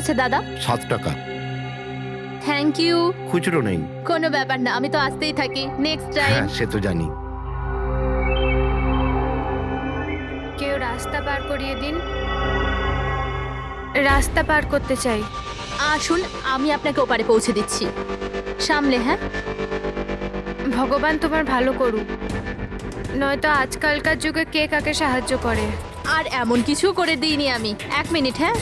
এসেছে দাদা? 7 টাকা। Thank you. খুচরো নেই। কোনো ব্যাপার না, আমি তো আসতেই থাকি। Next time. হ্যাঁ, সে তো জানি। কেউ রাস্তা পার করিয়ে দিন, রাস্তা পার করতে চাই। আসুন, আমি আপনাকে ওপারে পৌঁছে দিচ্ছি। সামলে, হ্যাঁ? ভগবান তোমার ভালো করুক, নয়তো আজকালকার যুগে কে কাকে সাহায্য করে। আর এমন কিছু করে দিইনি আমি। 1 মিনিট, হ্যাঁ?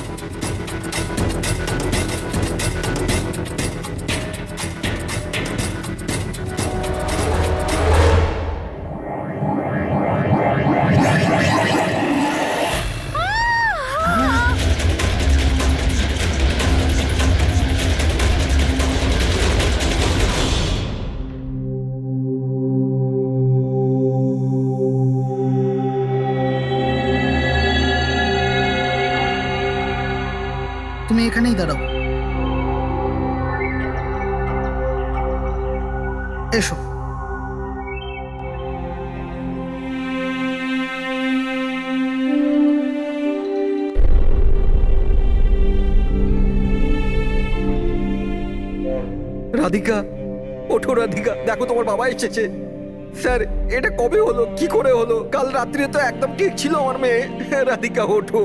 তুমি এখানেই দাঁড়াও। এসো। রাধিকা, ওঠো রাধিকা, দেখো তোমার বাবা এসেছে। স্যার, এটা কবে হলো, কি করে হলো? কাল রাত্রে তো একদম ঠিক ছিল আমার মেয়ে। রাধিকা ওঠো।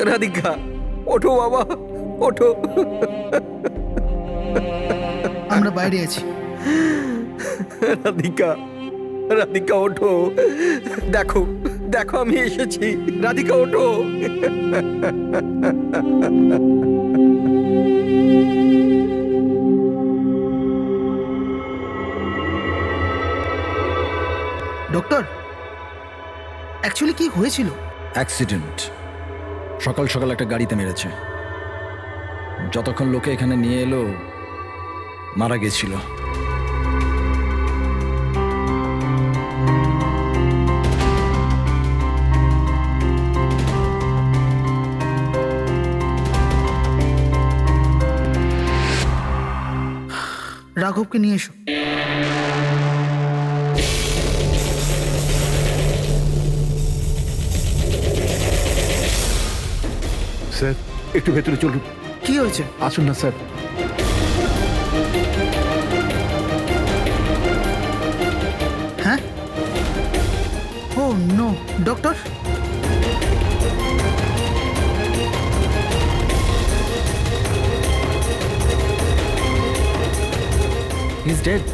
রাধিকা ওঠো বাবা, ওঠো। আমরা বাইরে আছি। রাধিকা, রাধিকা ওঠো। দেখো, দেখো আমি এসেছি। রাধিকা ওঠো। ডক্টর, অ্যাকচুয়ালি কি হয়েছিল? অ্যাক্সিডেন্ট। সকাল সকাল একটা গাড়িতে মেরেছে। যতক্ষণ লোকে এখানে নিয়ে এলো মারা গেছিল। রাঘবকে নিয়ে এসো। স্যার, একটু ভেতরে চলুন। কি হয়েছে? আসুন না স্যার। হ্যাঁ? Oh no, doctor. He is dead.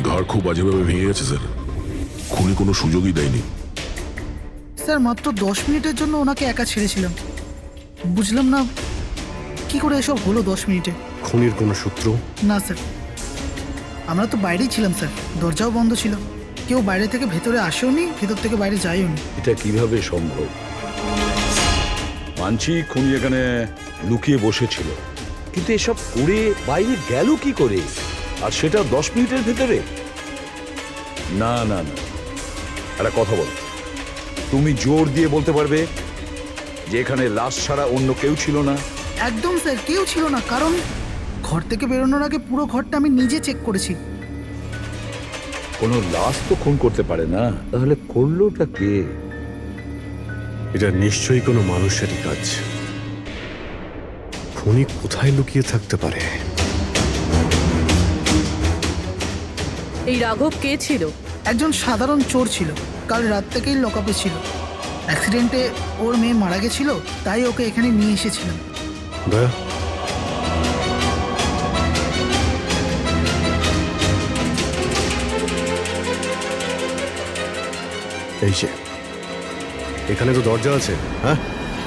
ঘর খুব বাজেভাবে ভেঙে গেছে স্যার। খুনি কোনো সুযোগই দেয়নি। স্যার, মাত্র 10 মিনিটের জন্য ওনাকে একা ছেড়েছিলাম। বুঝলাম না কি করে এসব হলো 10 মিনিটে। খুনির কোনো সূত্র? না স্যার, আমরা তো বাইরেই ছিলাম স্যার, দরজাও বন্ধ ছিল। কেউ বাইরে থেকে ভেতরে আসেওনি, ভেতর থেকে বাইরে যায়ওনি। এটা কিভাবে সম্ভব? মানছি খুনি এখানে লুকিয়ে বসেছিল, কিন্তু এসব করে বাইরে গেল কি করে, আর সেটা 10 মিনিটের ভেতরে? না না না, একটা কথা বল, তুমি জোর দিয়ে বলতে পারবে যে এখানে লাশ ছাড়া অন্য কেউ ছিল না? একদম স্যার, কেউ ছিল না। কারণ ঘর থেকে বেরোনোর আগে পুরো ঘরটা আমি নিজে চেক করেছি। কোনো লাশ তো খুন করতে পারে না, তাহলে করলোটা কে? এটা নিশ্চয়ই কোনো মানুষেরই কাজ। খুনি কোথায় লুকিয়ে থাকতে পারে? এই রাঘব কে ছিল? একজন সাধারণ চোর ছিল, কাল রাত থেকেই লকআপে ছিল। অ্যাক্সিডেন্টে ওর মেয়ে মারা গেছিল, তাই ওকে এখানে নিয়ে এসেছিলাম। দয়া, এই যে এখানে তো দরজা আছে। হ্যাঁ,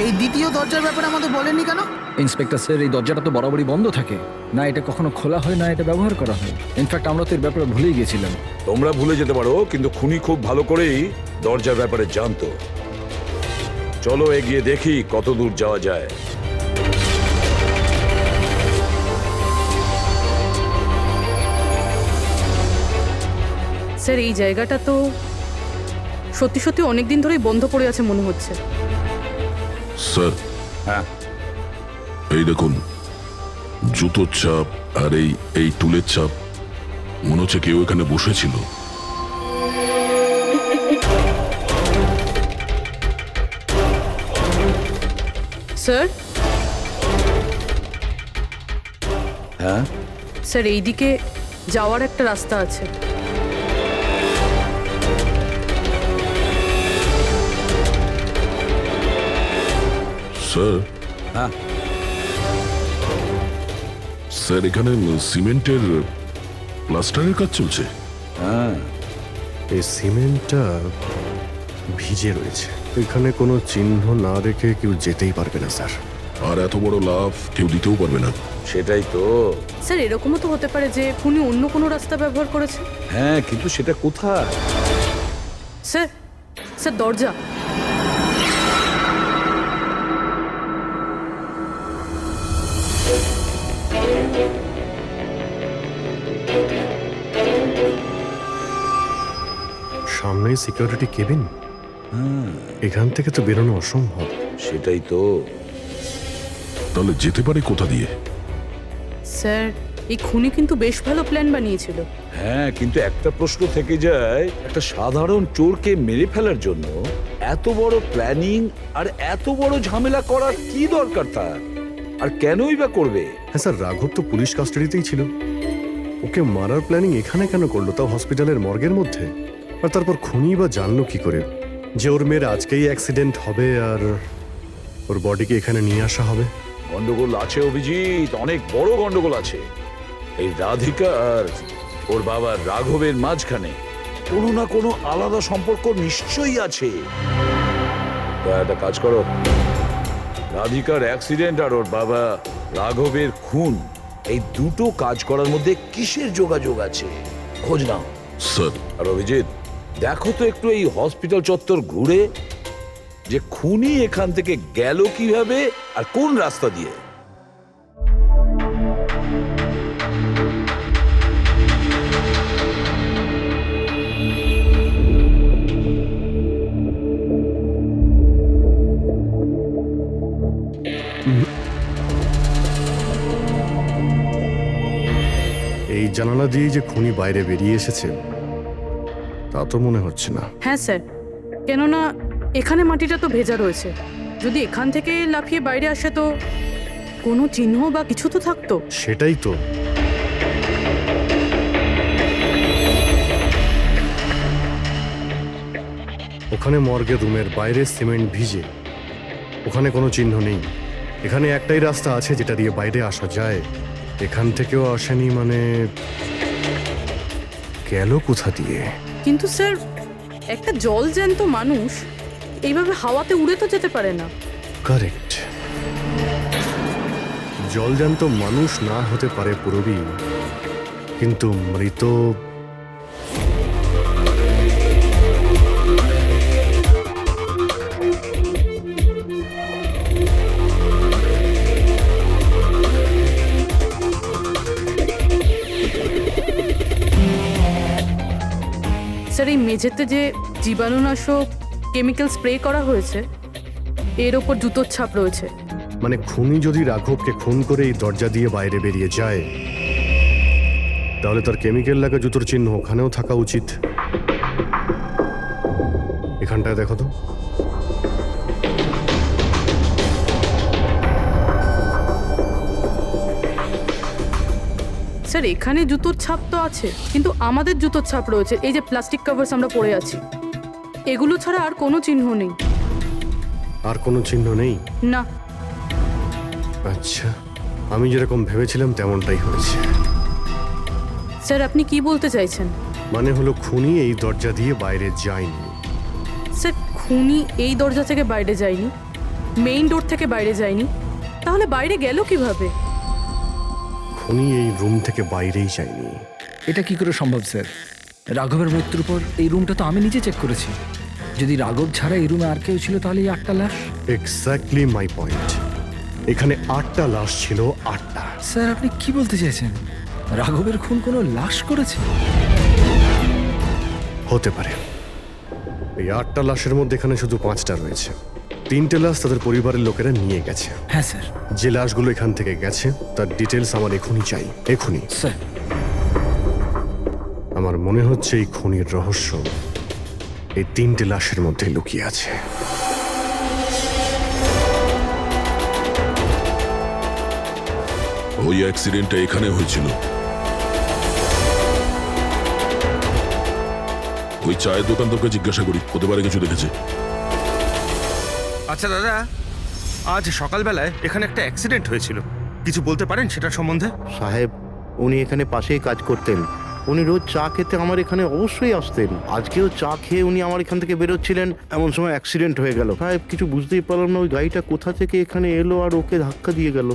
এই দ্বিতীয় দরজার ব্যাপারে আমাদের বলেননি কেন? ইন্সপেক্টর স্যার, এই দরজাটা তো বরাবরই বন্ধ থাকে না, এটা কখনো খোলা হয় না, এটা ব্যবহার করা হয়। ইনফ্যাক্ট আমরা তো এর ব্যাপারে ভুলেই গেছিলাম। তোমরা ভুলে যেতে পারো, কিন্তু খুনি খুব ভালো করেই দরজার ব্যাপারে জানতো। চলো এগিয়ে দেখি কত দূর যাওয়া যায়। স্যার এই জায়গাটা তো সত্যি সত্যি অনেক দিন ধরেই বন্ধ পড়ে আছে মনে হচ্ছে। স্যার, হ্যাঁ এই দেখুন, জুতোর চাপ আর এই টুলের চাপ, মনে হচ্ছে কেউ এখানে বসেছিল। স্যার হ্যাঁ স্যার এইদিকে যাওয়ার একটা রাস্তা আছে। স্যার, হ্যাঁ স্যার এখানে সিমেন্টের প্লাস্টারের কাজ চলছে। হ্যাঁ এই সিমেন্টটা ভিজে রয়েছে, এখানে কোনো চিহ্ন না রেখে কেউ যেতেই পারবে না স্যার। আর এত বড় লাভ কেউ দিতেও পারবে না। সেটাই তো। স্যার এরকমও তো হতে পারে যে উনি অন্য কোনো রাস্তা ব্যবহার করেছে। হ্যাঁ কিন্তু সেটা কোথায়? স্যার স্যার দরজা। সামনেই সিকিউরিটি কেবিন, এখান থেকে তো বেরোনো অসম্ভব। সেটাই তো। তাহলে যেতে পারে কোথা দিয়ে? স্যার এই খুনি কিন্তু বেশ ভালো প্ল্যান বানিয়েছিল। হ্যাঁ কিন্তু একটা প্রশ্ন থেকে যায়, একটা সাধারণ চোরকে মেরে ফেলার জন্য এত বড় প্ল্যানিং আর এত বড় ঝামেলা করার কি দরকার তার? আর কেনই বা করবে? হ্যাঁ স্যার, রাঘব তো পুলিশ কাস্টাডিতেই ছিল, ওকে মারার প্ল্যানিং এখানে কেন করলো, তাও হসপিটালের মর্গের মধ্যে? আর তারপর খুনি বা জানলো কি করে যে ওর মেয়ের আজকেই অ্যাক্সিডেন্ট হবে আর ওর বডিকে এখানে নিয়ে আসা হবে? গন্ডগোল আছে অভিজিৎ, অনেক বড় গন্ডগোল আছে। এই রাধিকা আর ওর বাবা রাঘবের মাঝখানে কোনো না কোনো আলাদা সম্পর্ক নিশ্চয়ই আছে। তা একটা কাজ করো, রাধিকার অ্যাক্সিডেন্ট আর ওর বাবা রাঘবের খুন, এই দুটো কাজ করার মধ্যে কিসের যোগাযোগ আছে খোঁজ নাও। স্যার, আর অভিজিৎ দেখো তো একটু এই হসপিটাল চত্বর ঘুরে যে খুনি এখান থেকে গেল কিভাবে আর কোন রাস্তা দিয়ে। এই জানালা দিয়ে যে খুনি বাইরে বেরিয়ে এসেছে তা তো মনে হচ্ছে না। হ্যাঁ স্যার, কেননা এখানে মাটিটা তো ভেজা রয়েছে। যদি এখান থেকে লাফিয়ে বাইরে আসে তো কোনো চিহ্ন বা কিছু তো থাকতো। সেটাই তো। ওখানে মর্গের রুমের বাইরে সিমেন্ট ভিজে, ওখানে কোনো চিহ্ন নেই। এখানে একটাই রাস্তা আছে যেটা দিয়ে বাইরে আসা যায়, এখান থেকেও আসেনি, মানে গেল কোথা দিয়ে? কিন্তু স্যার একটা জল জ্যান্ত মানুষ এইভাবে হাওয়াতে উড়ে তো যেতে পারে না। কারেক্ট, জলজান্ত মানুষ না হতে পারে পুরবী, কিন্তু মৃত স্যার এই মেঝেতে যে জীবাণুনাশক কেমিক্যাল স্প্রে করা হয়েছে এর ওপর জুতোর ছাপ রয়েছে। মানে খুনি যদি রাঘবকে খুন করে এই দরজা দিয়ে বাইরে বেরিয়ে যায় তাহলে তার কেমিক্যাল লাগা জুতোর চিহ্ন ওখানেও থাকা উচিত। এখানটায় দেখো তো। স্যার এখানে জুতোর ছাপ তো আছে, কিন্তু আমাদের জুতোর ছাপ রয়েছে। এই যে প্লাস্টিক কভার্স আমরা পরে আছি, এগুলো ছাড়া আর কোনো চিহ্ন নেই। আর কোনো চিহ্ন নেই? না। আচ্ছা, আমি যেরকম ভেবেছিলাম তেমনটাই হয়েছে। স্যার আপনি কি বলতে চাইছেন? মানে হলো খুনি এই দরজা দিয়ে বাইরে যায়নি। স্যার খুনি এই দরজা থেকে বাইরে যায়নি, মেইন ডোর থেকে বাইরে যায়নি, তাহলে বাইরে গেল কিভাবে? খুনি এই রুম থেকে বাইরেই যায়নি। এটা কি করে সম্ভব স্যার? রাঘবের মৃত্যুর পর এই রুমটা তো আমি নিজে চেক করেছি। যদি রাঘব ছাড়া এই রুমে আর কেউ ছিল তাহলে এই 8টা লাশ। Exactly my point. এখানে 8টা লাশ ছিল, 8টা। স্যার আপনি কি বলতে চাইছেন? রাঘবের খুন কোনো লাশ করেছে? হতে পারে। এই 8টা লাশের মধ্যে এখানে শুধু 5টা রয়েছে। 3টে লাশ তাদের পরিবারের লোকেরা নিয়ে গেছে। হ্যাঁ স্যার। যে লাশগুলো এখান থেকে গেছে তার ডিটেলস আমার এখনই চাই, এখনই। স্যার আমার মনে হচ্ছে এই খুনির রহস্য এই 3টে লাশের মধ্যে লুকিয়ে আছে। ওই অ্যাক্সিডেন্টটা এখানে হয়েছিল। ওই চায়ের দোকানদারকে জিজ্ঞাসা করি, হতে পারে কিছু দেখেছে। আচ্ছা দাদা, আজ সকালবেলায় এখানে একটা অ্যাক্সিডেন্ট হয়েছিল, কিছু বলতে পারেন সেটার সম্বন্ধে? সাহেব, উনি এখানে পাশেই কাজ করতেন। উনি রোজ চা খেতে আমার এখানে অবশ্যই আসতেন। আজকেও চা খেয়ে উনি আমার এখান থেকে বেরোচ্ছিলেন, এমন সময় অ্যাক্সিডেন্ট হয়ে গেল। সাহেব, কিছু বুঝতেই পারলাম না ওই গাড়িটা কোথা থেকে এখানে এলো আর ওকে ধাক্কা দিয়ে গেল।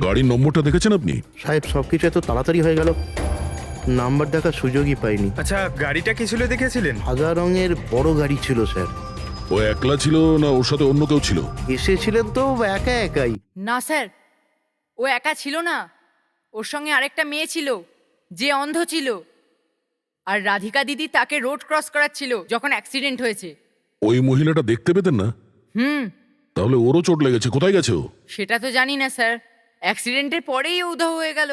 গাড়ির নম্বরটা দেখেছেন আপনি? সাহেব, সবকিছু এত তাড়াতাড়ি হয়ে গেল, নাম্বার দেখার সুযোগই পাইনি। আচ্ছা, গাড়িটা কি ছিল দেখেছিলেন? সাদা রঙের বড় গাড়ি ছিল স্যার। ও একলা ছিল না ওর সাথে অন্য কেউ ছিল? এসেছিলেন তো একা একাই। না স্যার, ও একা ছিল না, ওর সঙ্গে আরেকটা মেয়ে ছিল যে অন্ধ ছিল, আর রাধিকা দিদি তাকে রোড ক্রস করাচ্ছিল যখন অ্যাক্সিডেন্ট হয়েছে। ওই মহিলাটা দেখতে পেতেন না? তাহলে ওরও চোট লেগেছে। কোথায় গেছে ও? সেটা তো জানি না স্যার, অ্যাক্সিডেন্টের পরেই ও উধাও হয়ে গেল।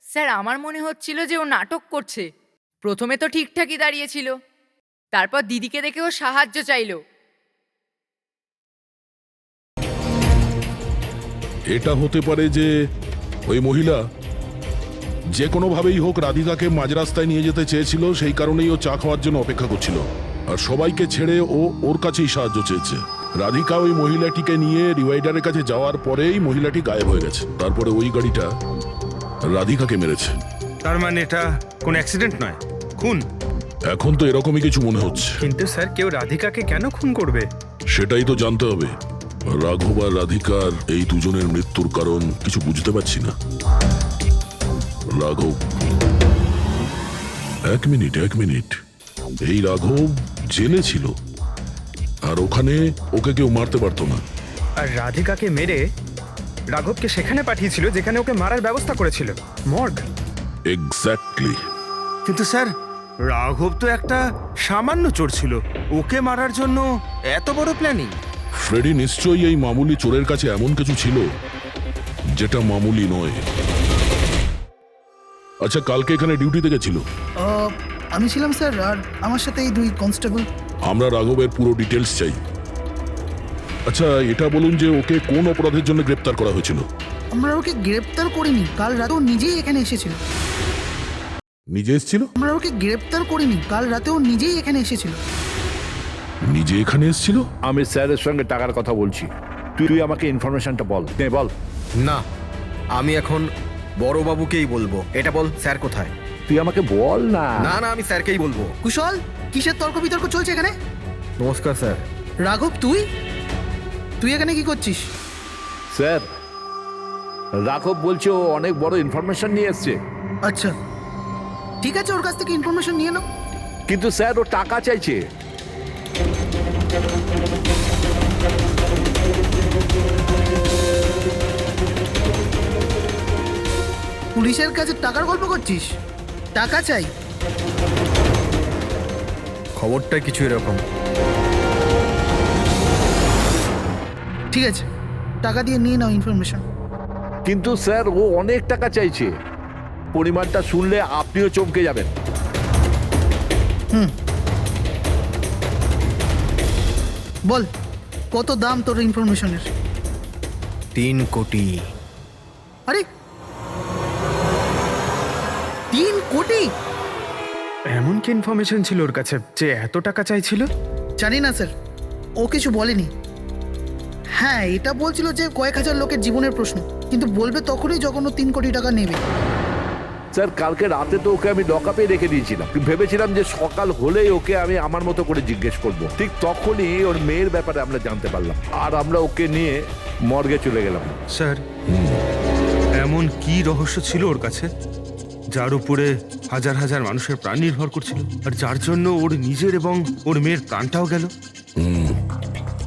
স্যার, আমার মনে হচ্ছিল যে ও নাটক করছে। প্রথমে তো ঠিকঠাকই দাঁড়িয়েছিল, তারপর দিদিকে দেখে ও সাহায্য চাইলো। এটা হতে পারে যে ওই মহিলা যে কোনোভাবেই হোক রাধিকাকে মাঝ রাস্তায় নিয়ে যেতে চেয়েছিল, সেই কারণেই ও চা খাওয়ার জন্য অপেক্ষা করছিল, আর সবাইকে ছেড়ে ও ওর কাছেই সাহায্য চেয়েছে। রাধিকা ওই মহিলাটিকে নিয়ে ডিভাইডারের কাছে যাওয়ার পরেই মহিলাটি গায়েব হয়ে গেছে। তারপরে ওই গাড়িটা রাধিকাকে মেরেছে। তার মানে এটা কোন অ্যাক্সিডেন্ট নয়, খুন? এখন তো এরকমই কিছু মনে হচ্ছে। কিন্তু স্যার, কেউ রাধিকাকে কেন খুন করবে? সেটাই তো জানতে হবে। রাঘব আর রাধিকার এই দুজনের মৃত্যুর কারণ কিছু বুঝতে পারছি না। রাঘব, এক মিনিট, এই রাঘব জেলে ছিল, আর ওখানে ওকে কেউ মারতে পারতো না। আর রাধিকাকে মেরে রাঘবকে সেখানে পাঠিয়েছিল যেখানে ওকে মারার ব্যবস্থা করেছিল, মর্গ। এক্স্যাক্টলি। কিন্তু স্যার, রাঘব তো একটা সামান্য চোর ছিল, ওকে মারার জন্য এত বড় প্ল্যানিং? ফ্রেডি নিশ্চয়ই এই মামুলি চোরের কাছে এমন কিছু ছিল যেটা মামুলি নয়। আচ্ছা, কালকে এখানে ডিউটিতে গেছিল? আমি ছিলাম স্যার, আর আমার সাথে এই 2 কনস্টেবল। আমরা রাঘবের পুরো ডিটেলস চাই। আচ্ছা, এটা বলুন যে ওকে কোন অপরাধের জন্য গ্রেপ্তার করা হয়েছিল? আমরা ওকে গ্রেপ্তার করিনি, কাল রাতেও নিজেই এখানে এসেছিল। নিজে এসেছিল? আমরা ওকে গ্রেপ্তার করিনি, কাল রাতেও নিজেই এখানে এসেছিল। নিজে এখানে এসেছিল? আমি স্যারের সঙ্গে টাকার কথা বলছি, তুই আমাকে ইনফরমেশনটা বল। বল। না, আমি এখন বড়বাবুকেই বলবো। এটা বল, স্যার কোথায়? তুই আমাকে বল না। না, আমি স্যারকেই বলবো। কুশল, কিসের তর্ক বিতর্ক চলছে এখানে? নমস্কার স্যার। রাঘব, তুই এখানে কি করছিস? স্যার, রাঘব বলছে ও অনেক বড় ইনফরমেশন নিয়ে এসছে। আচ্ছা, ঠিক আছে, ওর কাছ থেকে ইনফরমেশন নিয়ে নাও। কিন্তু স্যার, ও টাকা চাইছে। পুলিশের কাছে টাকার গল্প করছিস? টাকা চাই? খবরটা কিছু এরকম। ঠিক আছে, টাকা দিয়ে নিয়ে নাও ইনফরমেশন। কিন্তু স্যার, ও অনেক টাকা চাইছে। পরিমাণটা শুনলে আপনিও চমকে যাবেন। বল, কত দাম তোর ইনফরমেশনের? 3 কোটি। আরে, 3 কোটি? এমন কি ইনফরমেশন ছিল ওর কাছে যে এত টাকা চাইছিল? জানি না স্যার, ও কিছু বলেনি। হ্যাঁ, এটা বলছিল যে কয়েক হাজার লোকের জীবনের প্রশ্ন, কিন্তু বলবে তখনই যখন ও 3 কোটি টাকা নেবে। স্যার, কালকে রাতে তো ওকে আমি লকআপে রেখে দিয়েছিলাম। ভেবেছিলাম যে সকাল হলেই ওকে আমি আমার মতো করে জিজ্ঞেস করব। ঠিক তখনই ওর মেয়ের ব্যাপারে আমরা জানতে পারলাম, আর আমরা ওকে নিয়ে মর্গে চলে গেলাম। স্যার, এমন কি রহস্য ছিল ওর কাছে যার উপরে হাজার হাজার মানুষের প্রাণ নির্ভর করছিল, আর যার জন্য ওর নিজের এবং ওর মেয়ের প্রাণটাও গেল?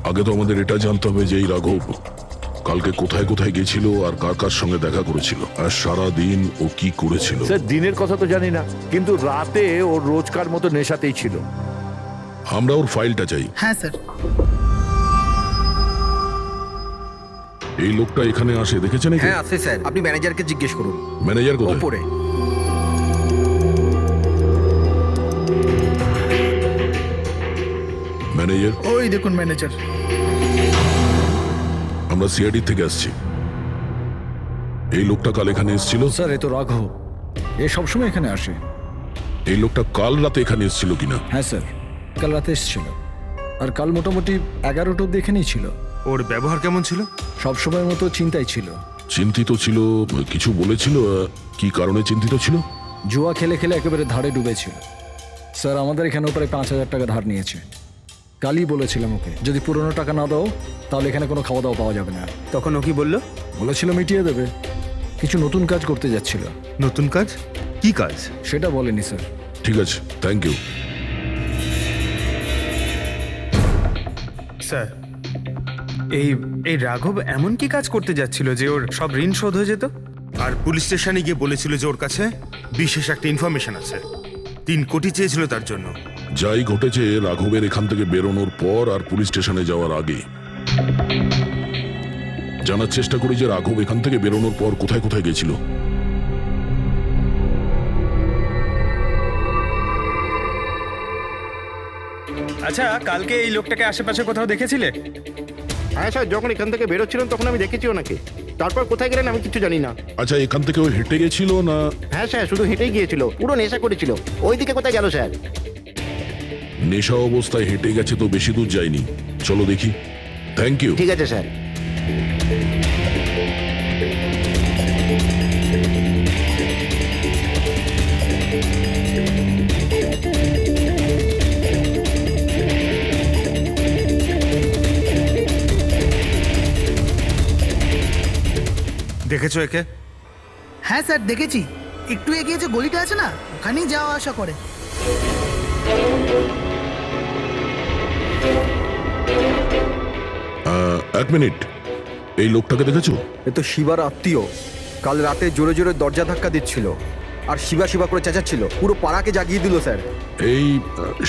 আগে তো আমাদের এটা জানতে হবে যে এই রাঘব কালকে কোথায় কোথায় গেছিল আর কার কার সঙ্গে দেখা করেছিল আর সারা দিন ও কি করেছিল। স্যার দিনের কথা তো জানি না, কিন্তু রাতে ওর রোজকার মতো নেশাতেই ছিল। আমরা ওর ফাইলটা চাই। হ্যাঁ স্যার। এই লোকটা এখানে আসে দেখেছেন? হ্যাঁ আছে স্যার, আপনি ম্যানেজারকে জিজ্ঞেস করুন। ম্যানেজার কোথায়? ওপরে। ম্যানেজার? ওই দেখুন ম্যানেজার। আমরা সিআইডি থেকে আসছি। এই লোকটা কাল এখানে এসেছিল? স্যার এ তো রাঘব, এ সবসময় এখানে আসে। এই লোকটা কাল রাতে এখানে এসেছিল কিনা? হ্যাঁ স্যার, কাল রাতে এসেছিল আর কাল মোটামুটি 11টা অব্দি এখানেই ছিল। ওর ব্যবহার কেমন ছিল? সবসময়ের মতো চিন্তায় ছিল। চিন্তিত ছিল? কিছু বলেছিল? কি কারণে চিন্তিত ছিল? জুয়া খেলে খেলে একেবারে ধারে ডুবেছিল। স্যার আমাদের এখানেও প্রায় 5,000 টাকা ধার নিয়েছে। কালই বলেছিলাম ওকে যদি পুরনো টাকা না দাও তাহলে এখানে কোনো খাওয়া দাওয়া পাওয়া যাবে না। তখন ও কি বললো? বলেছিল মিটিয়ে দেবে। কিছু নতুন কাজ করতে যাচ্ছিল। নতুন কাজ? কি কাজ? সেটা বলেনি স্যার। ঠিক আছে, থ্যাংক ইউ। স্যার এই এই রাঘব এমন কি কাজ করতে যাচ্ছিল যে ওর সব ঋণ শোধ হয়ে যেত? আর পুলিশ স্টেশনে গিয়ে বলেছিল যে ওর কাছে বিশেষ একটা ইনফরমেশন আছে, 3 কোটি চেয়েছিল তার জন্য। যাই ঘটেছে রাঘবের এখান থেকে বেরোনোর পর আর পুলিশ স্টেশনে যাওয়ার আগে জানার চেষ্টা করি যে রাঘব এখান থেকে বেরোনোর পর কোথায় কোথায় গেছিল। আচ্ছা, কালকে এই লোকটাকে আশেপাশে কোথাও দেখেছিলে? হ্যাঁ স্যার, যখন এখান থেকে বেরোচ্ছিলাম তখন আমি দেখেছি ওনাকে। তারপর কোথায় গেলেন আমি কিছু জানি না। আচ্ছা, এখান থেকে ও হেঁটে গেছিল না? হ্যাঁ স্যার, শুধু হেঁটেই গিয়েছিল, পুরো নেশা করেছিল। ওইদিকে কোথায় গেল স্যার? নেশা অবস্থায় হেঁটে গেছে তো বেশি দূর যায়নি। চলো দেখি। Thank you. ঠিক আছে স্যার। দেখেছো একে? হ্যাঁ স্যার দেখেছি, একটু এগিয়ে যে গলিটা আছে না ওখানেই যাওয়া আসা করে। এক মিনিট, এই লোকটাকে দেখেছো? এ তো শিবার আত্মীয়। কাল রাতে জোরে জোরে দরজা ধাক্কা দিচ্ছিল আর শিবা শিবা করে চেঁচাচ্ছিল, পুরো পাড়াকে জাগিয়ে দিল স্যার। এই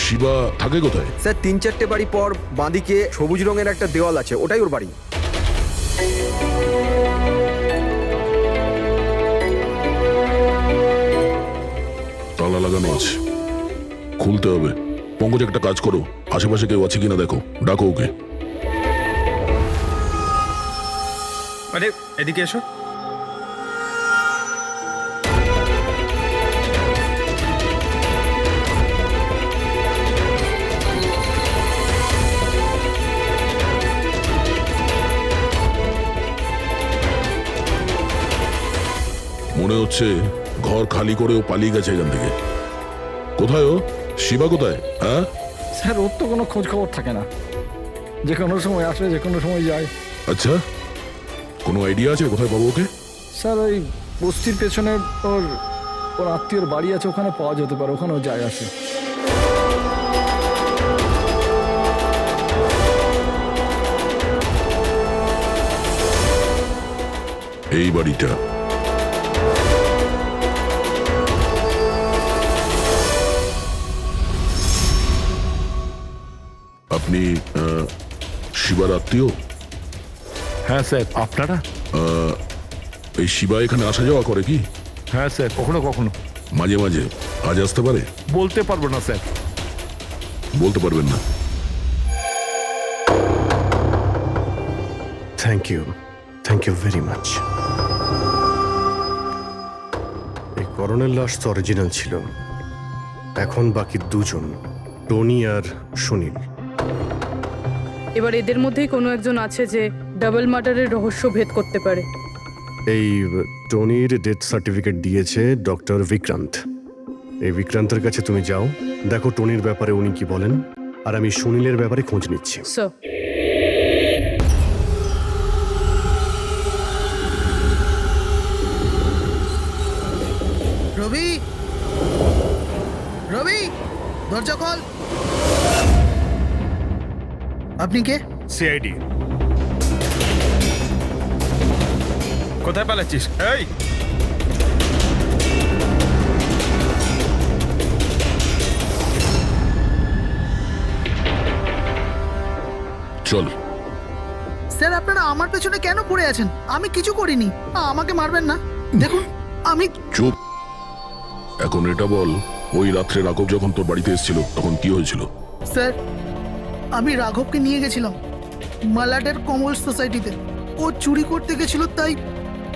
শিবা থাকে কোথায়? স্যার 3-4টে বাড়ি পর বাঁদিকে সবুজ রঙের একটা দেওয়াল আছে, ওটাই ওর বাড়ি। তালা লাগানো আছে, খুলতে হবে। পঙ্কজ একটা কাজ করো, আশেপাশে কেউ আছে কিনা দেখো, ডাকো ওকে। আরে এদিকে এসো। মনে হচ্ছে ঘর খালি করে ও পালিয়ে গেছে এখান থেকে। কোথায় ও? শিবা কোথায়? হ্যাঁ স্যার ওর তো কোনো খোঁজ খবর থাকে না, যে কোনো সময় আসে যে কোনো সময় যায়। আচ্ছা, কোনো আইডিয়া আছে কোথায় পাবো ওকে? স্যার ওই বস্তির পেছনে ওর ওর আত্মীয়র বাড়ি আছে, ওখানে পাওয়া যেতে পারে, ওখানেও যায় আসে। এই বাড়িটা। আপনি শিবার আত্মীয়? হ্যাঁ স্যার। আপনারা? এই শিবা এখানে আসা যাওয়া করে কি? হ্যাঁ স্যার, কখনো কখনো। মাঝে মাঝে। আজ আসতে পারে? বলতে পারবো না স্যার। বলতে পারবেন না? Thank you very much. এই করণের লাশ তো অরিজিনাল ছিল। এখন বাকি দুজন, টনি আর সুনীল। এবার এদের মধ্যেই কোনো একজন আছে যে ডাবল মার্ডারের রহস্য ভেদ করতে পারে। এই টনির ডেথ সার্টিফিকেট দিয়েছে ডক্টর বিক্রান্ত। এই বিক্রান্তের কাছে তুমি যাও, দেখো টনির ব্যাপারে উনি কি বলেন, আর আমি সুনীলের ব্যাপারে খোঁজ নিচ্ছি। স্যার। রবি, রবি, দরজা খোল। আপনি কে? সিআইডি। কোথায় পালাচ্ছিস? এই চল। স্যার আপনারা আমার পেছনে কেন পড়ে আছেন? আমি কিছু করিনি। আমাকে মারবেন না। দেখুন আমি চুপ। এখন এটা বল, ওই রাত্রে রাঘব যখন তোর বাড়িতে এসেছিল তখন কি হয়েছিল? স্যার আমি রাঘবকে নিয়ে গেছিলাম মালাডের কমল সোসাইটিতে। ও চুরি করতে গেছিল, তাই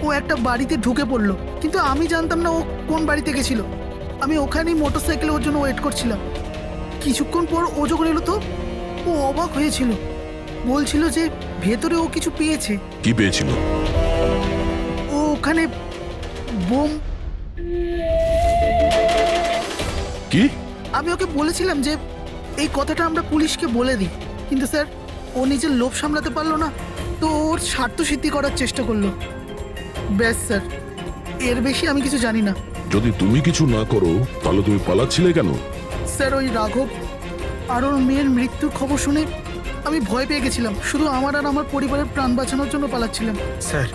ও একটা বাড়িতে ঢুকে পড়লো, কিন্তু আমি জানতাম না ও কোন বাড়িতে গেছিল। আমি ওখানেই মোটরসাইকেলে ওর জন্য ওয়েট করছিলাম। কিছুক্ষণ পর ও যখন এলো তো ও অবাক হয়েছিল, বলছিল যে ভেতরে ও কিছু পেয়েছে। কি পেয়েছিল? ও ওখানে বোম। কি? আমি ওকে বলেছিলাম যে এই কথাটা আমরা পুলিশকে বলে দিই, কিন্তু স্যার ও নিজের লোভ সামলাতে পারলো না, তো ওর স্বার্থ সিদ্ধি করার চেষ্টা করলো। ব্যাস স্যার, এর বেশি আমি কিছু জানি না। যদি তুমি কিছু না করো তাহলে তুমি পালাচ্ছিলে কেন? স্যার ওই রাঘব আর ওর মেয়ের মৃত্যুর খবর শুনে আমি ভয় পেয়ে গেছিলাম। শুধু আমার আর আমার পরিবারের প্রাণ বাঁচানোর জন্য পালাচ্ছিলাম। স্যার,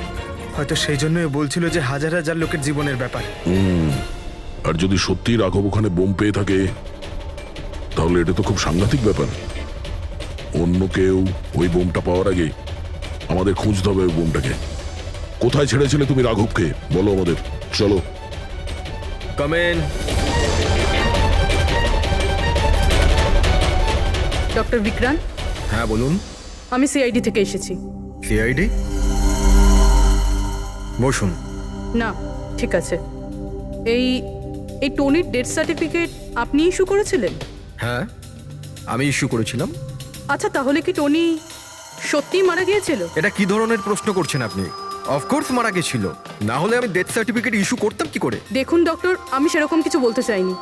হয়তো সেই জন্যই বলছিল যে হাজার হাজার লোকের জীবনের ব্যাপার। আর যদি সত্যি রাঘব ওখানে বোম পেয়ে থাকে তাহলে এটা তো খুব সাংঘাতিক ব্যাপার। অন্য কেউ ওই বোমটা পাওয়ার আগে আমাদের খুঁজতে হবে ওই বোমটাকে। কোথায় ছেড়েছিলে তুমি রাঘবকে? বলো আমাদের। চলো। কামেন। ডক্টর বিক্রান্ত, হ্যাঁ বলুন। আমি সিআইডি থেকে এসেছি। সিআইডি? বসুন। না, ঠিক আছে। এই এই টনির ডেথ সার্টিফিকেট আপনি ইস্যু করেছিলেন? হ্যাঁ, আমি ইস্যু করেছিলাম। আচ্ছা, তাহলে কি টনি সত্যিই মারা গিয়েছিল? এটা কি ধরনের প্রশ্ন করছেন আপনি? অফকোর্স মারা গেছিল, না হলে আমি ডেথ সার্টিফিকেট ইস্যু করতাম কি করে? দেখুন ডক্টর, আমি সেরকম কিছু বলতে চাইনি।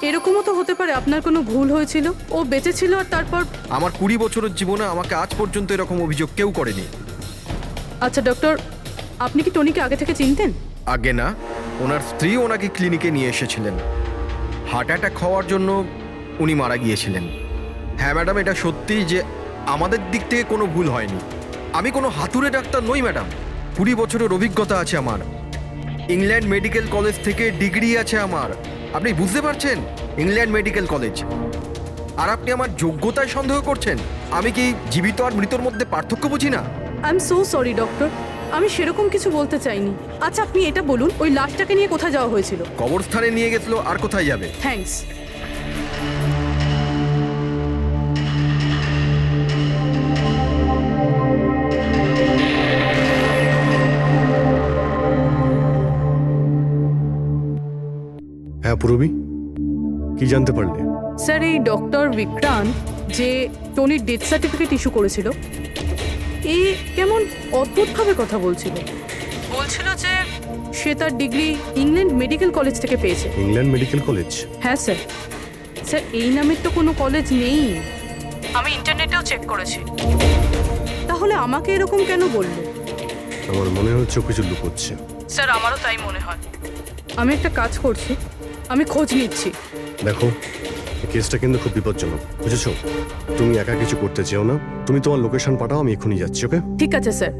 এরকমও তো হতে পারে আপনার কোনো ভুল হয়েছিল, ও বেঁচে ছিল আর তারপর। আমার 20 বছরের জীবনে আমাকে আজ পর্যন্ত এরকম অভিযোগ কেউ করেনি। আচ্ছা ডক্টর, আপনি কি টনিকে আগে থেকে চিনতেন? আগে না, ওনার স্ত্রী ওনাকে ক্লিনিকে নিয়ে এসেছিলেন। হার্ট অ্যাটাক হওয়ার জন্য উনি মারা গিয়েছিলেন। হ্যাঁ ম্যাডাম, এটা সত্যি যে আমাদের দিক থেকে কোনো ভুল হয়নি। আমি কোনো হাতুড়ে ডাক্তার নই ম্যাডাম। 20 বছরের অভিজ্ঞতা আছে আমার। ইংল্যান্ড মেডিকেল কলেজ থেকে ডিগ্রি আছে আমার। আপনি বুঝতে পারছেন? England medical college. আর আপনি আমার যোগ্যতায় সন্দেহ করছেন? আমি কি জীবিত আর মৃতর মধ্যে পার্থক্য বুঝি না? I am so sorry doctor, আমি সেরকম কিছু বলতে চাইনি। আচ্ছা আপনি এটা বলুন, ওই লাশটাকে নিয়ে কোথায় যাওয়া হয়েছিল? কবরস্থানে নিয়ে গেছিল, আর কোথায় যাবে? থ্যাঙ্কস। হ্যাঁ পুরবি, কি জানতে পারলে? স্যার, এই ডক্টর বিক্রান্ত যে টনির ডেথ সার্টিফিকেট ইস্যু করেছিল, এ কেমন অদ্ভুতভাবে কথা বলছিল। বলছিল যে সে তার ডিগ্রি ইংল্যান্ড মেডিকেল কলেজ থেকে পেয়েছে। England medical college? হ্যাঁ স্যার। স্যার, এই নামের তো কোনো কলেজ নেই। আমি ইন্টারনেটেও চেক করেছি। তাহলে আমাকে এরকম কেন বললো? আমার মনে হচ্ছে ও কিছু লুকোচ্ছে। স্যার, আমারও তাই মনে হয়। আমি একটা কাজ করছি, আমি খোঁজ নিচ্ছি। দেখো, এই কেসটা কিন্তু খুব বিপজ্জনক, বুঝেছো? তুমি একা কিছু করতে চেও না। তুমি তোমার লোকেশন পাঠাও, আমি এখনই যাচ্ছি। ওকে? ঠিক আছে স্যার।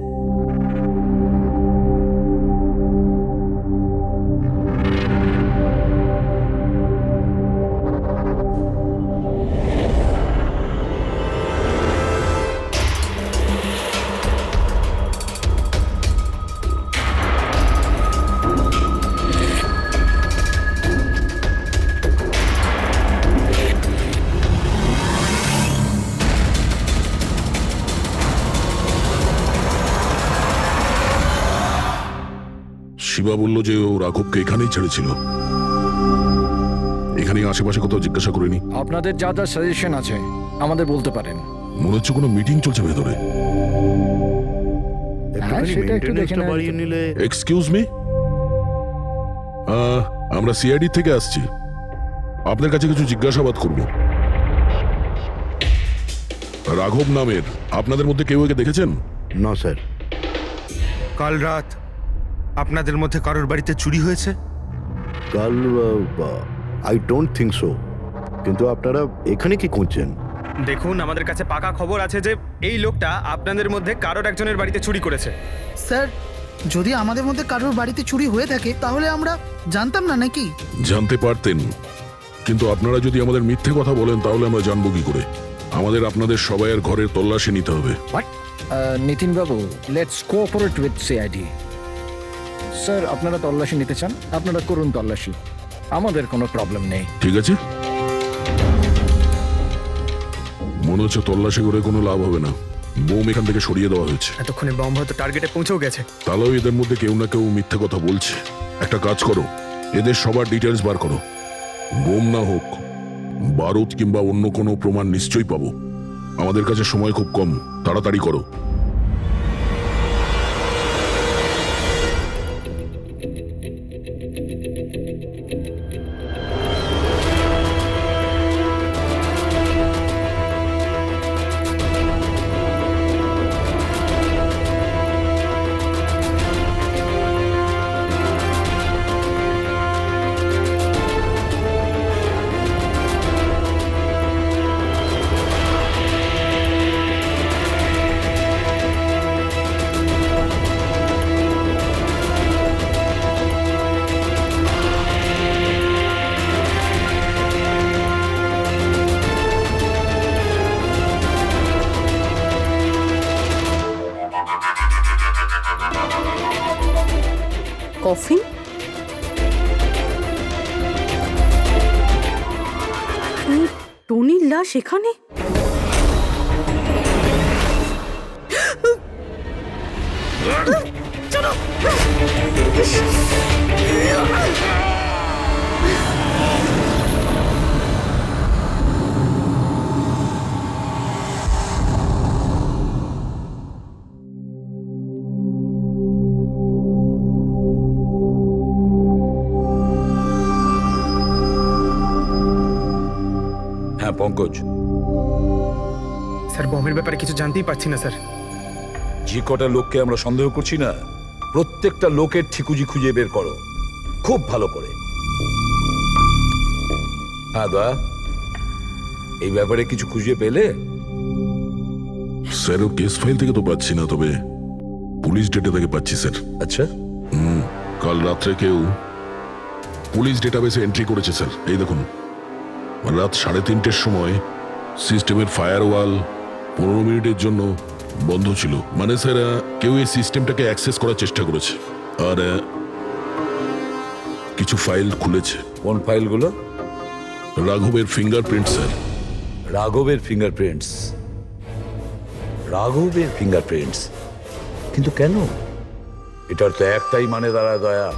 শিবা বলল যে ও রাঘবকে এখানেই ছেড়েছিল। এখানেই আশেপাশে কোথাও জিজ্ঞাসা করিনি? আপনাদের যা যা সাজেশন আছে আমাদের বলতে পারেন। মনে হচ্ছে কোনো মিটিং চলছে ভেতরে। হ্যাঁ, সেটা একটু দেখে নেওয়া বাড়িয়ে নিলে। এক্সকিউজ মি, আমরা সিআইডি থেকে আসছি। আপনার কাছে কিছু জিজ্ঞাসাবাদ করব। রাঘব নামের আপনাদের মধ্যে কেউ একে দেখেছেন? না স্যার। কাল রাত আপনাদের মধ্যে কারোর বাড়িতে চুরি হয়েছে? কাল আই ডোন্ট থিঙ্ক সো। কিন্তু আপনারা এখানে কি খুঁজছেন? দেখুন, আমাদের কাছে পাকা খবর আছে যে এই লোকটা আপনাদের মধ্যে কারোর একজনের বাড়িতে চুরি করেছে। স্যার যদি আমাদের মধ্যে কারোর বাড়িতে চুরি হয়ে থাকে তাহলে আমরা জানতাম না নাকি? জানতে পারতেন, কিন্তু আপনারা যদি আমাদের মিথ্যে কথা বলেন তাহলে আমরা জানবো কি করে? আমাদের আপনাদের সবাইয়ের ঘরের তল্লাশি নিতে হবে। নিতিন বাবু, let's cooperate with CID. Sir, আপনারা তল্লাশি নিতে চান, আপনারা করুন তল্লাশি, আমাদের কোনো প্রবলেম নেই। ঠিক আছে, মনে হচ্ছে তল্লাশি করে কোনো লাভ হবে না। বোম এখান থেকে সরিয়ে দেওয়া হয়েছে। এতক্ষণে বম হয়তো টার্গেটে পৌঁছেও গেছে। তাহলেও এদের মধ্যে কেউ না কেউ মিথ্যে কথা বলছে। একটা কাজ করো, এদের সবার ডিটেলস বার করো। বোম না হোক, বারুদ কিংবা অন্য কোনো প্রমাণ নিশ্চয়ই পাবো। আমাদের কাছে সময় খুব কম, তাড়াতাড়ি করো। কফিন? টনির লাশ এখানে? হ্যাঁ পঙ্কজ, স্যার, বমের ব্যাপারে কিছু জানতেই পারছি না স্যার। যে কটা লোককে আমরা সন্দেহ করছি না, প্রত্যেকটা লোকের ঠিকুজি খুঁজে বের করো খুব ভালো করে। হ্যাঁ দয়া, এই ব্যাপারে কিছু খুঁজে পেলে? স্যার, ও কেস ফাইল থেকে তো পাচ্ছি না, তবে পুলিশ ডেটা থেকে পাচ্ছি স্যার। আচ্ছা, কাল রাত্রে কেউ পুলিশ ডেটাবেসে এন্ট্রি করেছে স্যার। এই দেখুন, রাত 3:30-র সময় সিস্টেমের ফায়ারওয়াল 15 মিনিটের জন্য বন্ধ ছিল। মানে স্যার, কেউ এই সিস্টেমটাকে অ্যাক্সেস করার চেষ্টা করেছে আর কিছু ফাইল খুলেছে। কোন ফাইলগুলো? রাঘবের ফিঙ্গারপ্রিন্ট স্যার। রাঘবের ফিঙ্গারপ্রিন্টস? রাঘবের ফিঙ্গারপ্রিন্টস? কিন্তু কেন? এটার তো একটাই মানে দাঁড়ায় দয়া,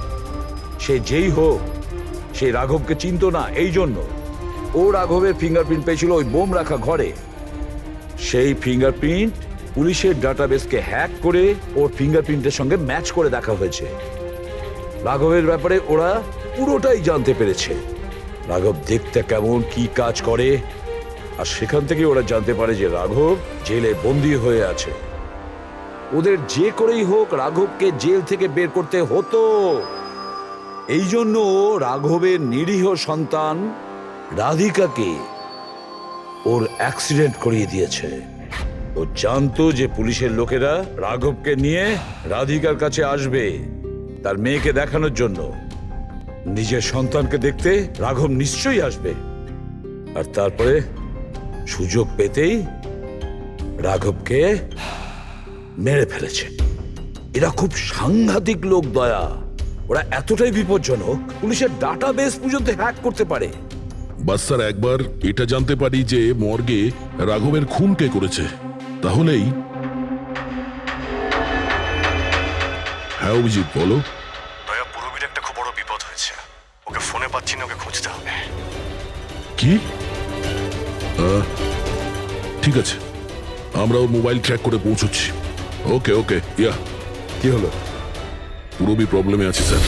সে যেই হোক সে রাঘবকে চিনতো না, এই জন্য ও রাঘবের ফিঙ্গারপ্রিন্ট পেয়েছিল ওই বোম রাখা ঘরে। সেই ফিঙ্গারপ্রিন্ট পুলিশের ডাটাবেসকে হ্যাক করে ওর ফিঙ্গারপ্রিন্টের সঙ্গে ম্যাচ করে দেখা হয়েছে। রাঘবের ব্যাপারে ওরা পুরোটাই জানতে পেরেছে, রাঘব দেখতে কেমন, কি কাজ করে, আর সেখান থেকে ওরা জানতে পারে যে রাঘব জেলে বন্দী হয়ে আছে। ওদের যে করেই হোক রাঘবকে জেল থেকে বের করতে হতো। এই জন্য রাঘবের নিরীহ সন্তান রাধিকাকে ওর অ্যাক্সিডেন্ট করিয়ে দিয়েছে। ও জানতো যে পুলিশের লোকেরা রাঘবকে নিয়ে রাধিকার কাছে আসবে তার মেয়েকে দেখানোর জন্য। নিজের সন্তানকে দেখতে রাঘব নিশ্চয়ই আসবে, আর তারপরে সুযোগ পেতেই রাঘবকে মেরে ফেলেছে। এরা খুব সাংঘাতিক লোক দয়া, ওরা এতটাই বিপজ্জনক পুলিশের ডাটাবেস পর্যন্ত হ্যাক করতে পারে। বাস স্যার, একবার এটা জানতে পারি যে মর্গে রাঘবের খুন কে করেছে, তাহলেই। হ্যাঁ অভিজিৎ, বলো। দয়া, পুরবীর একটা খুব বড় বিপদ হয়েছে, ওকে ফোনে পাচ্ছি না, ওকে খুঁজতে হবে। কি? ঠিক আছে, আমরা ওর মোবাইল ট্র্যাক করে পৌঁছচ্ছি। ওকে ওকে, ইয়া। কি হলো? পুরবী প্রবলেমে আছে স্যার।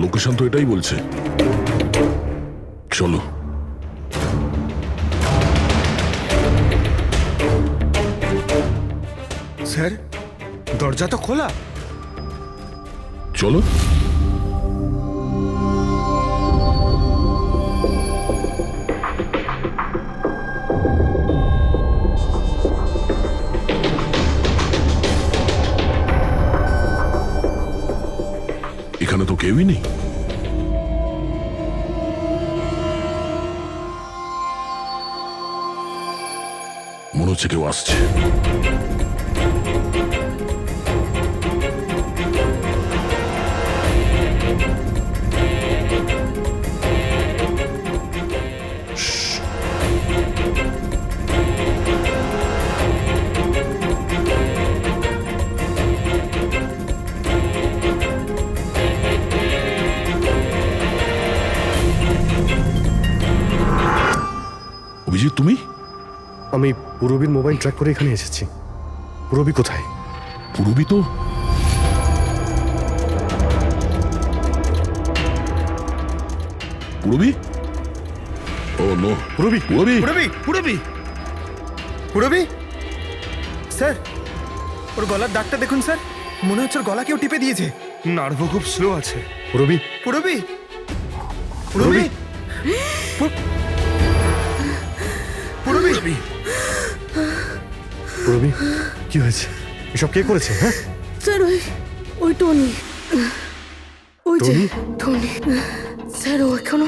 লোকেশন তো এটাই বলছে, চলো। স্যার, দরজা তো খোলা। চলো। এখানে তো কেউই নেই। মনে হচ্ছে কেউ আসছে। অভিজিৎ, তুমি? আমি পুরবীর মোবাইল ট্র্যাক করে এখানে এসেছি। পুরবী কোথায়? পুরবী তো পুরবী? ও নো, পুরবী! পুরবী! পুরবী, পুরবী, পুরবী! স্যার, ওর গলার দাগটা দেখুন স্যার, মনে হচ্ছে ওর গলা কেউ টিপে দিয়েছে। নার্ভও খুব স্লো আছে। পুরবী! পুরবী, পুরবী, পুরবী! পুরবী, কি হয়েছে? এসব কে করেছে? হ্যাঁ, স্যার ওই টনি, ওই যে টনি? টনি স্যার, ও এখনো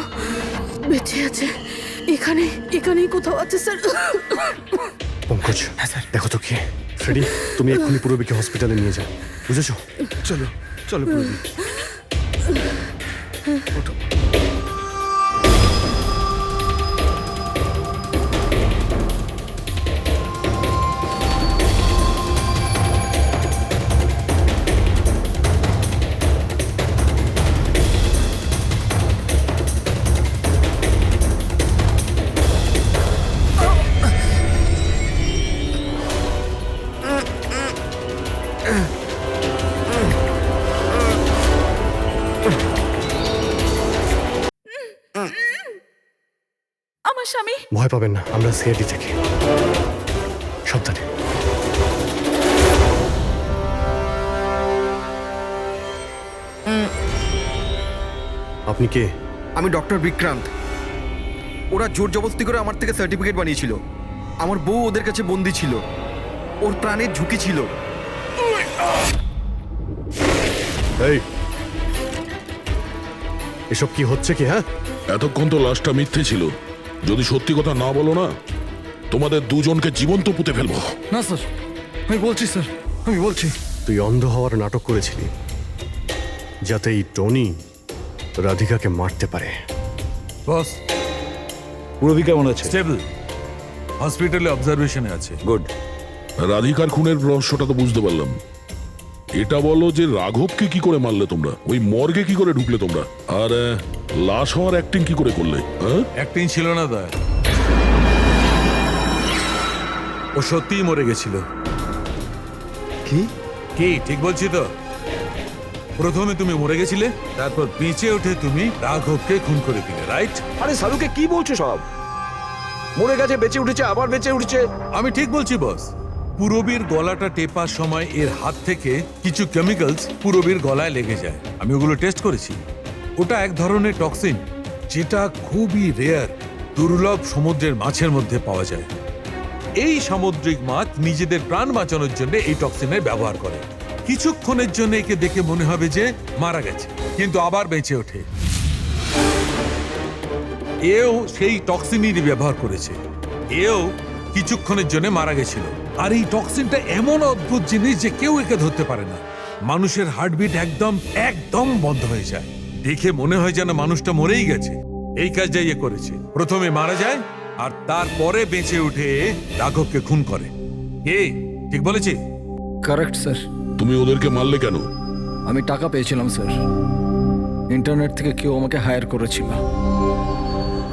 বেঁচে আছে। এখানেই কোথাও আছে স্যার। পঙ্কজ, দেখো তো কে। ফ্রেডি, তুমি এক্ষুনি পুরবীকে হসপিটালে নিয়ে যাও, বুঝেছো? চলো, চলো পুরবী। আমার স্বামী। ভয় পাবেন না, আমরা সিআইডি থেকে। সাবধানে। আপনি কে? আমি ডক্টর বিক্রান্ত। ওরা জোর জবরদস্তি করে আমার থেকে সার্টিফিকেট বানিয়েছিল। আমার বউ ওদের কাছে বন্দি ছিল, ওর প্রাণের ঝুঁকি ছিল। এই, এসব কি হচ্ছে কি? হ্যাঁ, এতক্ষণ তো লাশটা মিথ্যে ছিল। যদি সত্যি কথা না বলো না, তোমাদের দুজনকে জীবন্ত পুঁতে ফেলবো। না স্যার, আমি বলছি স্যার, আমি বলছি। তুই অন্ধ হওয়ার নাটক করেছিলি যাতে এই টনি রাধিকাকে মারতে পারে। বস, পুরবী কেমন আছে? স্টেবল, হসপিটালে অবজারভেশনে আছে। গুড। রাধিকার খুনের রহস্যটা তো বুঝতে পারলাম। এটা বলো যে রাঘবকে কি করে মারলে তোমরা? ওই মর্গে কি করে ঢুকলে তোমরা? আর লাশ হওয়ার অ্যাক্টিং কি করে করলে? হ্যাঁ, অ্যাক্টিং ছিল না দা, ও সত্যিই মরে গেছিল। কি? কি ঠিক বলছি তো? প্রথমে তুমি মরে গেছিলে, তারপর বেঁচে উঠে তুমি রাঘবকে খুন করে দিলে, রাইট? আরে সালুকে কি বলছো সব? মরে গেছে, বেঁচে উঠেছে, আবার বেঁচে উঠেছে। আমি ঠিক বলছি বস। পুরবীর গলাটা টেপার সময় এর হাত থেকে কিছু কেমিক্যালস পুরবীর গলায় লেগে যায়। আমি ওগুলো টেস্ট করেছি। ওটা এক ধরনের টক্সিন, যেটা খুবই রেয়ার, দুর্লভ সমুদ্রের মাছের মধ্যে পাওয়া যায়। এই সামুদ্রিক মাছ নিজেদের প্রাণ বাঁচানোর জন্য এই টক্সিনের ব্যবহার করে। কিছুক্ষণের জন্য একে দেখে মনে হবে যে মারা গেছে, কিন্তু আবার বেঁচে ওঠে। এও সেই টক্সিনই ব্যবহার করেছে। এও কিছুক্ষণের জন্য মারা গেছিল। আর এই টক্সিনটা এমন অদ্ভুত জিনিস যে কেউ একে ধরতে পারে না। মানুষের হার্টবিট একদম বন্ধ হয়ে যায়। দেখে মনে হয় যেন মানুষটা মরেই গেছে। এই কাজটাই এ করেছে। প্রথমে মারা যায় আর তারপরে বেঁচে উঠে রাঘবকে খুন করে। ঠিক বলেছি? Correct sir. তুমি ওদেরকে মারলে কেন? আমি টাকা পেয়েছিলাম স্যার। ইন্টারনেট থেকে কেউ আমাকে হায়ার করেছিল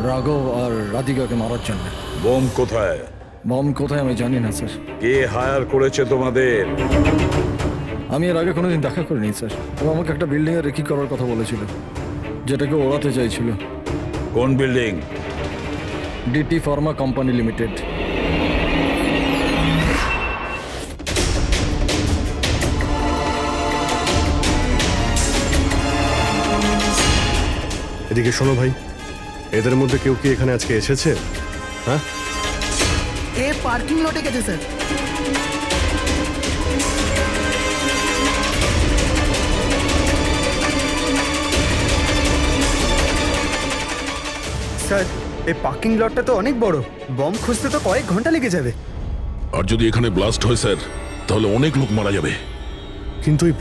রাঘব আর রাধিকাকে মারার জন্য। বোম কোথায়? বম কোথায় আমি জানি না স্যার। কে হায়ার করেছে তোমাদের? আমি এর আগে কোনোদিন দেখা করিনি স্যার। ও আমাকে একটা বিল্ডিংয়ে রেকি করার কথা বলেছিল, যেটাকে ওড়াতে চাইছিল। কোন building? DT pharma company limited. এদিকে শোনো ভাই, এদের মধ্যে কেউ কি এখানে আজকে এসেছে? হ্যাঁ, এ পার্কিং লটে গেছে স্যার। স্যার, এই পার্কিং লটটা তো অনেক বড়, বম খুঁজতে তো কয়েক ঘন্টা লেগে যাবে। আর যদি এখানে ব্লাস্ট হয় স্যার, তাহলে অনেক লোক মারা যাবে। কিন্তু ওই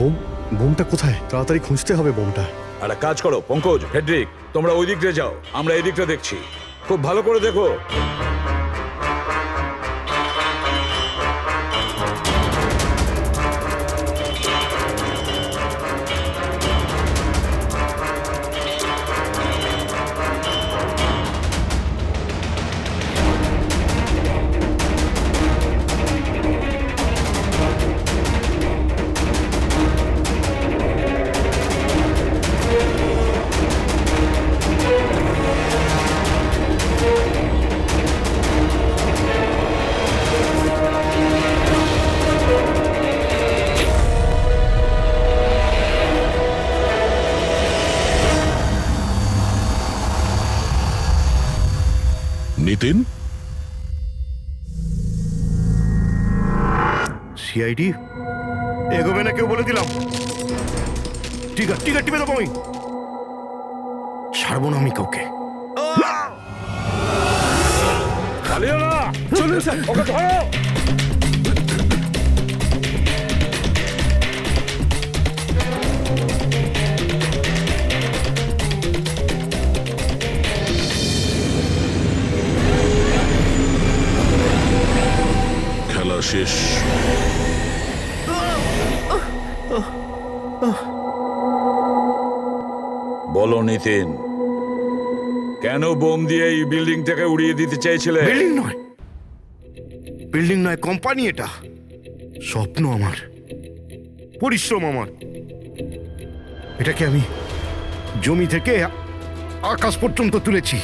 বোমটা কোথায়? তাড়াতাড়ি খুঁজতে হবে বোমটা। একটা কাজ করো পঙ্কজ, ফেডরিক, তোমরা ওই দিকটা যাও, আমরা এই দিকটা দেখছি। খুব ভালো করে দেখো। নিতিন, সিআইডি এগোবে না কেউ বলে দিলাম। টিকা টিপে দেবো আমি, ছাড়বো না আমি কাউকে। চলুন স্যার, ওকে ধরো। খেলা শেষ। বলো নিতিন, কেন বোম দিয়ে এই বিল্ডিংটাকে উড়িয়ে দিতে চাইছিলে? বিল্ডিং নয়, কোম্পানি এটা। স্বপ্ন আমার, পরিশ্রম আমার। এটাকে আমি জমি থেকে আকাশ পর্যন্ত তুলেছি,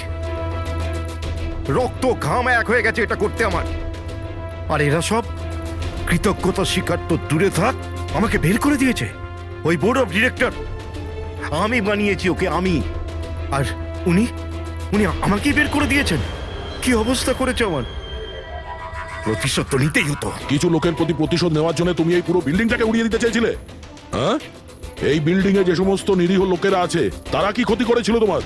রক্ত ঘাম এক হয়ে গেছে এটা করতে আমার। আর এরা সব কৃতজ্ঞতা স্বীকার তো দূরে থাক, আমাকে বের করে দিয়েছে। ওই বোর্ড অফ ডিরেক্টর, আমি বানিয়েছি ওকে, আমি। আর উনি আমাকেই বের করে দিয়েছেন। কি অবস্থা করেছে আমার! প্রতিশোধ তো নিতেই হতো। কিছু লোকের প্রতি প্রতিশোধ নেওয়ার জন্য তুমি এই পুরো বিল্ডিংটাকে উড়িয়ে দিতে চাইছিলে? হ্যাঁ, এই বিল্ডিং এ যে সমস্ত নিরীহ লোকেরা আছে তারা কি ক্ষতি করেছিল তোমার?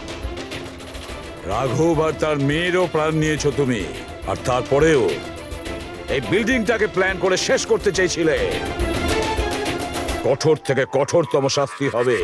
রাঘব আর তার মেয়েরও প্রাণ নিয়েছো তুমি, আর তারপরেও এই বিল্ডিংটাকে প্ল্যান করে শেষ করতে চাইছিলে। কঠোর থেকে কঠোরতম শাস্তি হবে।